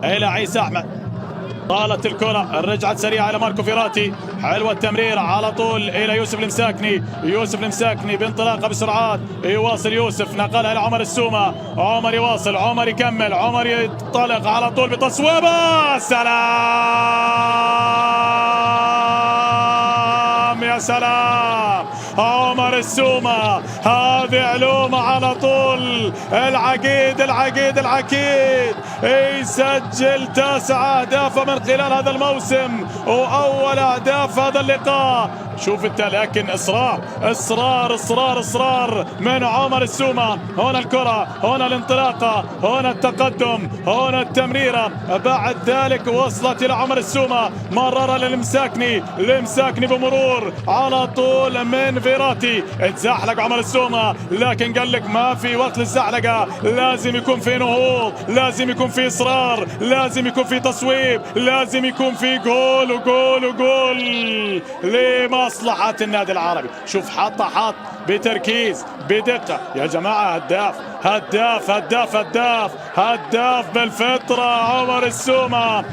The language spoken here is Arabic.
إلى عيسى أحمد. طالت الكرة، رجعت سريعة إلى ماركو فيراتي. حلوة التمريرة على طول إلى يوسف المساكني. يوسف المساكني بانطلاقة بسرعات، يواصل يوسف، نقلها إلى عمر السومة. عمر يواصل، عمر يكمل، عمر ينطلق على طول بتصويبة. سلام يا سلام عمر السومة، هذه علومة على طول. العقيد العقيد العقيد يسجل 9 أهداف من خلال هذا الموسم وأول أهداف هذا اللقاء. شوف انت، لكن اصرار اصرار اصرار اصرار من عمر السومة. هنا الكرة، هنا الانطلاقة، هنا التقدم، هنا التمريرة، بعد ذلك وصلت الى عمر السومة، مررها للمساكني، المساكني بمرور على طول من فيراتي. اتزحلق عمر السومة، لكن قال لك ما في وقت للزحلقة، لازم يكون في نهوض، لازم يكون في اصرار، لازم يكون في تصويب، لازم يكون في جول وجول وجول لمصلحة النادي العربي. شوف حط بتركيز بدقة يا جماعة. هداف هداف هداف هداف هداف بالفطرة عمر السومة.